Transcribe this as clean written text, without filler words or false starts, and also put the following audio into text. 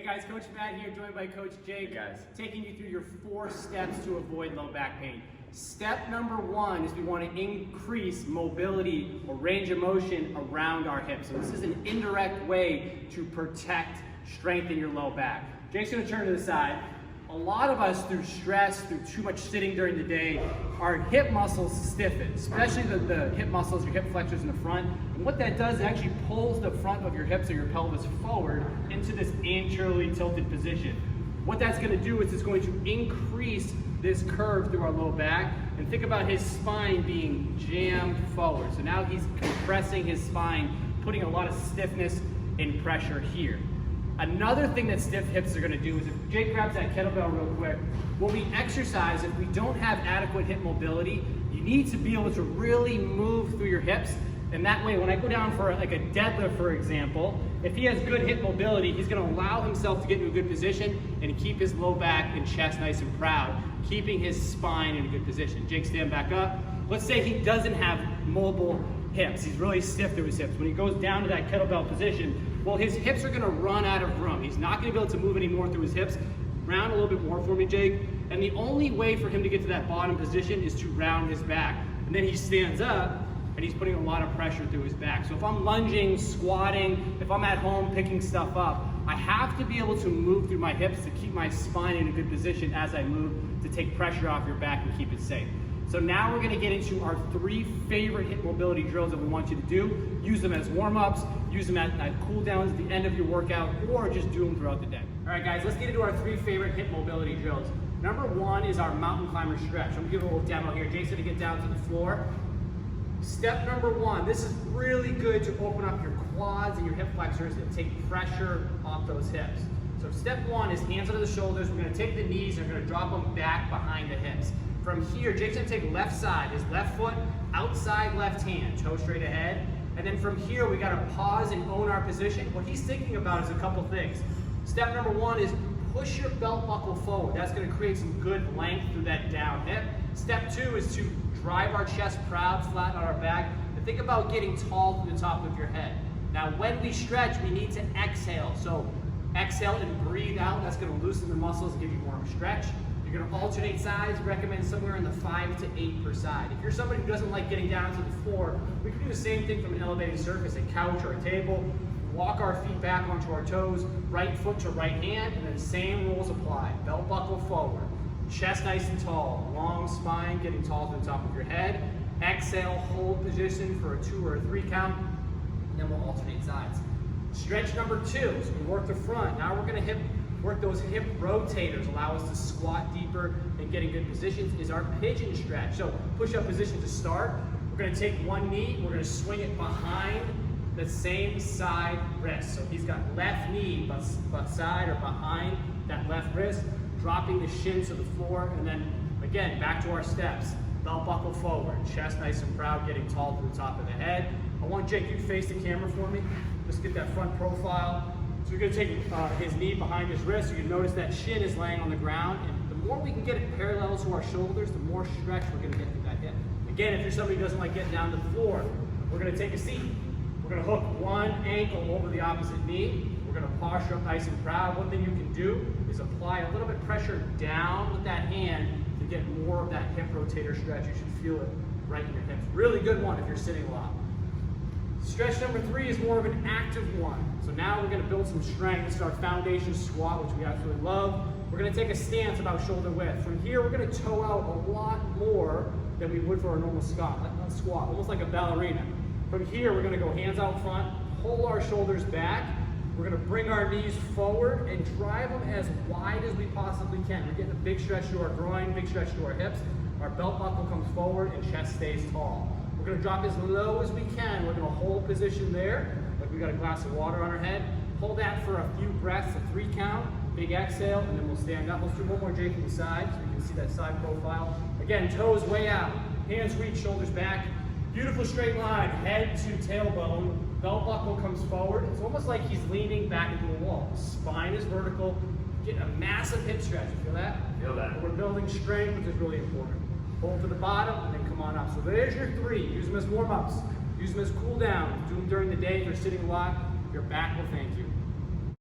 guys, Coach Matt here, joined by Coach Jake. Hey guys. Taking you through your 4 steps to avoid low back pain. Step number 1 is we want to increase mobility or range of motion around our hips. So this is an indirect way to protect, strengthen your low back. Jake's going to turn to the side. A lot of us, through stress, through too much sitting during the day, our hip muscles stiffen, especially the hip muscles, your hip flexors in the front. And what that does, it actually pulls the front of your hips or your pelvis forward into this anteriorly tilted position. What that's going to do is it's going to increase this curve through our low back. And think about his spine being jammed forward. So now he's compressing his spine, putting a lot of stiffness and pressure here. Another thing that stiff hips are going to do is, if Jake grabs that kettlebell real quick, when we exercise, if we don't have adequate hip mobility, you need to be able to really move through your hips. And that way, when I go down for like a deadlift, for example, if he has good hip mobility, he's going to allow himself to get into a good position and keep his low back and chest nice and proud, keeping his spine in a good position. Jake, stand back up. Let's say he doesn't have mobile hips. He's really stiff through his hips. When he goes down to that kettlebell position, well, his hips are going to run out of room. He's not going to be able to move any more through his hips. Round a little bit more for me, Jake. And the only way for him to get to that bottom position is to round his back. And then he stands up, and he's putting a lot of pressure through his back. So if I'm lunging, squatting, if I'm at home picking stuff up, I have to be able to move through my hips to keep my spine in a good position as I move, to take pressure off your back and keep it safe. So now we're going to get into our 3 favorite hip mobility drills that we want you to do. Use them as warm-ups, use them at cool downs at the end of your workout, or just do them throughout the day. All right, guys, let's get into our 3 favorite hip mobility drills. Number 1 is our mountain climber stretch. I'm going to give a little demo here. Jake's going to get down to the floor. Step number 1, this is really good to open up your quads and your hip flexors and take pressure off those hips. So step 1 is hands under the shoulders. We're going to take the knees and we're going to drop them back behind the hips. From here, Jake's going to take left side, his left foot, outside left hand, toe straight ahead. And then from here, we got to pause and own our position. What he's thinking about is a couple things. Step number 1 is push your belt buckle forward. That's going to create some good length through that down hip. Step 2 is to drive our chest proud, flat on our back. And think about getting tall to the top of your head. Now, when we stretch, we need to exhale. So exhale and breathe out. That's going to loosen the muscles and give you more of a stretch. You're going to alternate sides, recommend somewhere in the 5 to 8 per side. If you're somebody who doesn't like getting down to the floor, we can do the same thing from an elevated surface, a couch or a table. Walk our feet back onto our toes, right foot to right hand, and then same rules apply. Belt buckle forward, chest nice and tall, long spine, getting tall to the top of your head. Exhale, hold position for a 2 or a 3 count, and then we'll alternate sides. Stretch number 2, so we work the front. Now we're going to work those hip rotators, allow us to squat deeper and get in good positions, is our pigeon stretch. So push-up position to start. We're going to take one knee, we're going to swing it behind the same side wrist. So he's got left knee but side or behind that left wrist, dropping the shins to the floor, and then again, back to our steps. Belt buckle forward, chest nice and proud, getting tall to the top of the head. I want Jake, you face the camera for me. Just get that front profile. So we're going to take his knee behind his wrist. You can notice that shin is laying on the ground. And the more we can get it parallel to our shoulders, the more stretch we're going to get through that hip. Again, if you're somebody who doesn't like getting down to the floor, we're going to take a seat. We're going to hook one ankle over the opposite knee. We're going to posture up nice and proud. One thing you can do is apply a little bit of pressure down with that hand to get more of that hip rotator stretch. You should feel it right in your hips. Really good one if you're sitting a lot. Stretch number 3 is more of an active one. So now we're going to build some strength. This is our foundation squat, which we absolutely love. We're going to take a stance about shoulder width. From here, we're going to toe out a lot more than we would for our normal squat, almost like a ballerina. From here, we're going to go hands out front, pull our shoulders back. We're going to bring our knees forward and drive them as wide as we possibly can. We're getting a big stretch to our groin, big stretch to our hips. Our belt buckle comes forward and chest stays tall. We're going to drop as low as we can. We're going to hold position there, like we got a glass of water on our head. Hold that for a few breaths, a 3 count, big exhale, and then we'll stand up. Let's do one more, Jake, from the side so you can see that side profile. Again, toes way out, hands reach, shoulders back. Beautiful straight line, head to tailbone. Belt buckle comes forward. It's almost like he's leaning back into a wall. Spine is vertical. Getting a massive hip stretch. You feel that? Feel that. We're building strength, which is really important. Hold to the bottom and then come on up. So there's your 3. Use them as warm-ups. Use them as cool down. Do them during the day if you're sitting a lot. Your back will thank you.